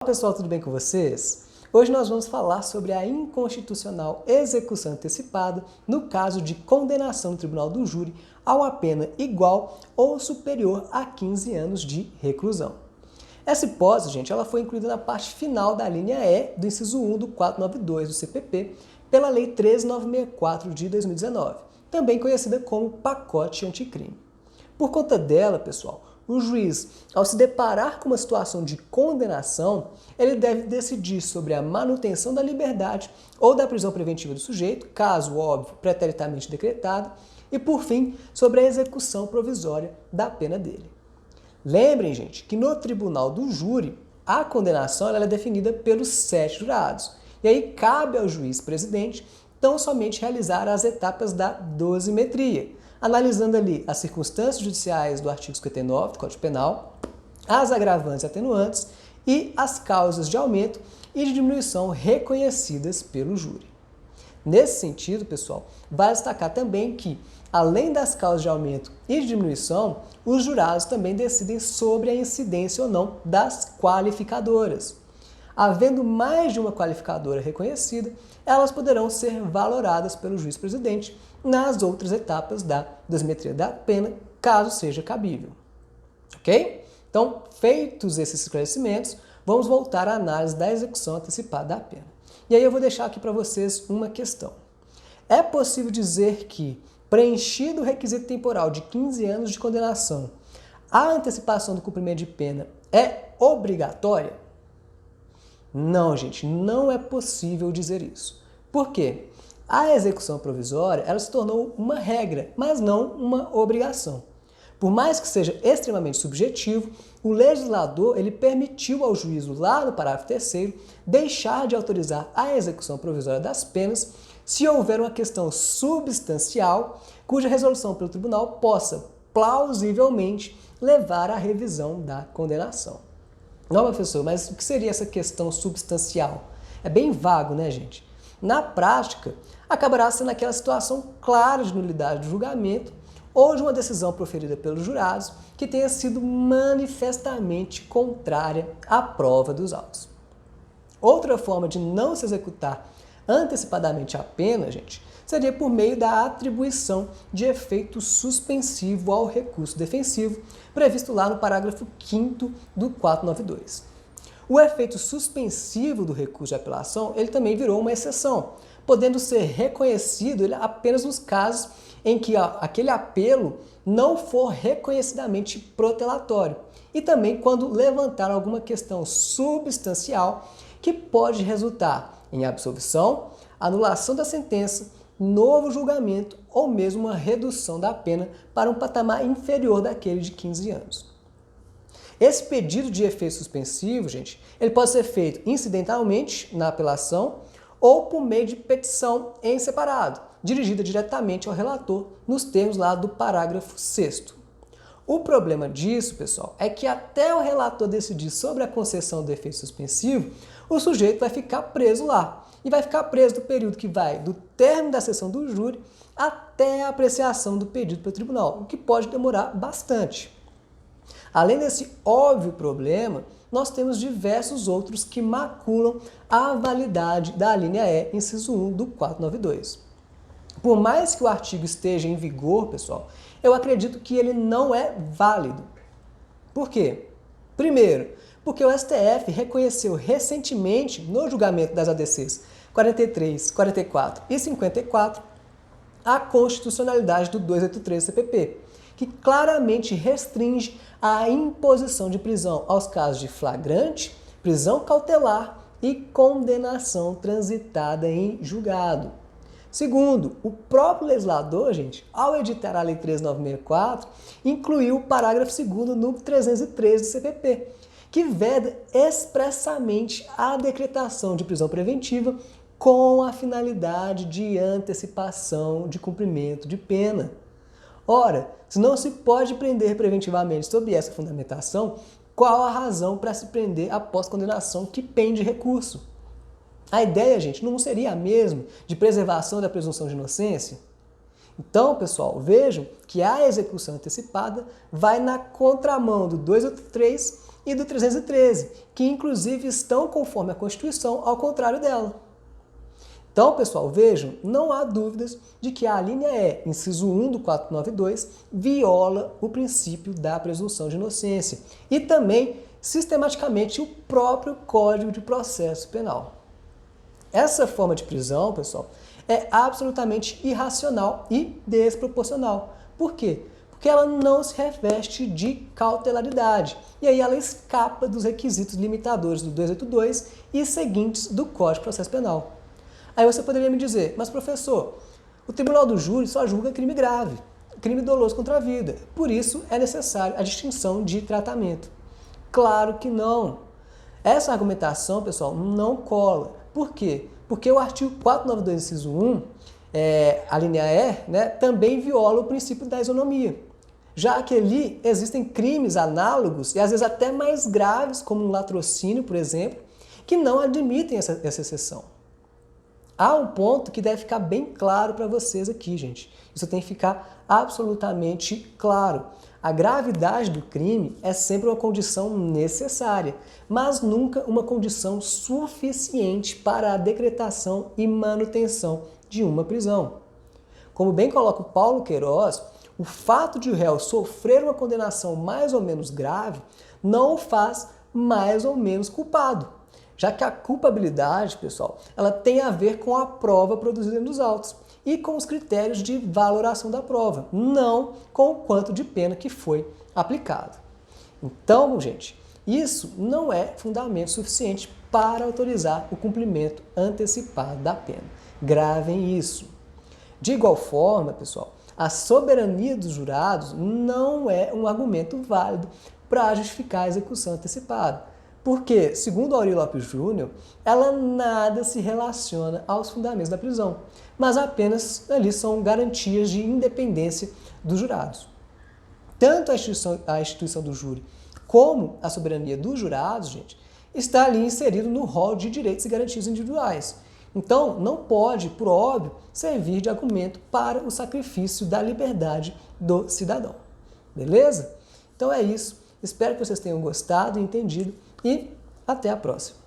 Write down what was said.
Olá pessoal, tudo bem com vocês? Hoje nós vamos falar sobre a inconstitucional execução antecipada no caso de condenação no tribunal do júri a uma pena igual ou superior a 15 anos de reclusão. Essa hipótese, gente, ela foi incluída na parte final da linha E do inciso 1 do 492 do CPP pela Lei 13.964 de 2019, também conhecida como pacote anticrime. Por conta dela, pessoal, o juiz, ao se deparar com uma situação de condenação, ele deve decidir sobre a manutenção da liberdade ou da prisão preventiva do sujeito, caso óbvio preteritamente decretado, e por fim, sobre a execução provisória da pena dele. Lembrem, gente, que no tribunal do júri, a condenação ela é definida pelos 7 jurados, e aí cabe ao juiz presidente tão somente realizar as etapas da dosimetria, analisando ali as circunstâncias judiciais do artigo 59 do Código Penal, as agravantes e atenuantes e as causas de aumento e de diminuição reconhecidas pelo júri. Nesse sentido, pessoal, vale destacar também que, além das causas de aumento e de diminuição, os jurados também decidem sobre a incidência ou não das qualificadoras. Havendo mais de uma qualificadora reconhecida, elas poderão ser valoradas pelo juiz presidente nas outras etapas da dosimetria da pena, caso seja cabível. Ok? Então, feitos esses esclarecimentos, vamos voltar à análise da execução antecipada da pena. E aí eu vou deixar aqui para vocês uma questão. É possível dizer que, preenchido o requisito temporal de 15 anos de condenação, a antecipação do cumprimento de pena é obrigatória? Não, gente, não é possível dizer isso. Por quê? A execução provisória ela se tornou uma regra, mas não uma obrigação. Por mais que seja extremamente subjetivo, o legislador ele permitiu ao juízo, lá no parágrafo 3º, deixar de autorizar a execução provisória das penas se houver uma questão substancial cuja resolução pelo tribunal possa plausivelmente levar à revisão da condenação. Não, professor, mas o que seria essa questão substancial? É bem vago, né, gente? Na prática, acabará sendo aquela situação clara de nulidade do julgamento ou de uma decisão proferida pelos jurados que tenha sido manifestamente contrária à prova dos autos. Outra forma de não se executar antecipadamente a pena, gente, seria por meio da atribuição de efeito suspensivo ao recurso defensivo, previsto lá no parágrafo 5º do 492. O efeito suspensivo do recurso de apelação, ele também virou uma exceção, podendo ser reconhecido apenas nos casos em que aquele apelo não for reconhecidamente protelatório e também quando levantar alguma questão substancial que pode resultar em absolvição, anulação da sentença, novo julgamento ou mesmo uma redução da pena para um patamar inferior daquele de 15 anos. Esse pedido de efeito suspensivo, gente, ele pode ser feito incidentalmente na apelação ou por meio de petição em separado, dirigida diretamente ao relator nos termos lá do parágrafo 6º. O problema disso, pessoal, é que até o relator decidir sobre a concessão do efeito suspensivo, o sujeito vai ficar preso lá. E vai ficar preso do período que vai do término da sessão do júri até a apreciação do pedido pelo tribunal, o que pode demorar bastante. Além desse óbvio problema, nós temos diversos outros que maculam a validade da linha E, inciso 1 do 492. Por mais que o artigo esteja em vigor, pessoal, eu acredito que ele não é válido. Por quê? Primeiro, porque o STF reconheceu recentemente, no julgamento das ADCs 43, 44 e 54, a constitucionalidade do 283 CPP, que claramente restringe a imposição de prisão aos casos de flagrante, prisão cautelar e condenação transitada em julgado. Segundo, o próprio legislador, gente, ao editar a Lei 13.964, incluiu o parágrafo 2º no 303 do CPP, que veda expressamente a decretação de prisão preventiva com a finalidade de antecipação de cumprimento de pena. Ora, se não se pode prender preventivamente sob essa fundamentação, qual a razão para se prender após condenação que pende recurso? A ideia, gente, não seria a mesma de preservação da presunção de inocência? Então, pessoal, vejam que a execução antecipada vai na contramão do 283 e do 313, que inclusive estão conforme a Constituição, ao contrário dela. Então, pessoal, vejam, não há dúvidas de que a linha E, inciso 1 do 492, viola o princípio da presunção de inocência e também, sistematicamente, o próprio Código de Processo Penal. Essa forma de prisão, pessoal, é absolutamente irracional e desproporcional. Por quê? Porque ela não se reveste de cautelaridade. E aí ela escapa dos requisitos limitadores do 282 e seguintes do Código de Processo Penal. Aí você poderia me dizer, mas professor, o Tribunal do Júri só julga crime grave, crime doloso contra a vida. Por isso é necessário a distinção de tratamento. Claro que não. Essa argumentação, pessoal, não cola. Por quê? Porque o artigo 492, inciso 1, a linha E, né, também viola o princípio da isonomia, já que ali existem crimes análogos e às vezes até mais graves, como um latrocínio, por exemplo, que não admitem essa exceção. Há um ponto que deve ficar bem claro para vocês aqui, gente. Isso tem que ficar absolutamente claro. A gravidade do crime é sempre uma condição necessária, mas nunca uma condição suficiente para a decretação e manutenção de uma prisão. Como bem coloca o Paulo Queiroz, o fato de o réu sofrer uma condenação mais ou menos grave não o faz mais ou menos culpado, já que a culpabilidade, pessoal, ela tem a ver com a prova produzida nos autos e com os critérios de valoração da prova, não com o quanto de pena que foi aplicado. Então, gente, isso não é fundamento suficiente para autorizar o cumprimento antecipado da pena. Gravem isso. De igual forma, pessoal, a soberania dos jurados não é um argumento válido para justificar a execução antecipada. Porque, segundo Aurí Lopes Júnior, ela nada se relaciona aos fundamentos da prisão, mas apenas ali são garantias de independência dos jurados. Tanto a instituição do júri como a soberania dos jurados, gente, está ali inserido no rol de direitos e garantias individuais. Então, não pode, por óbvio, servir de argumento para o sacrifício da liberdade do cidadão. Beleza? Então é isso. Espero que vocês tenham gostado e entendido e até a próxima.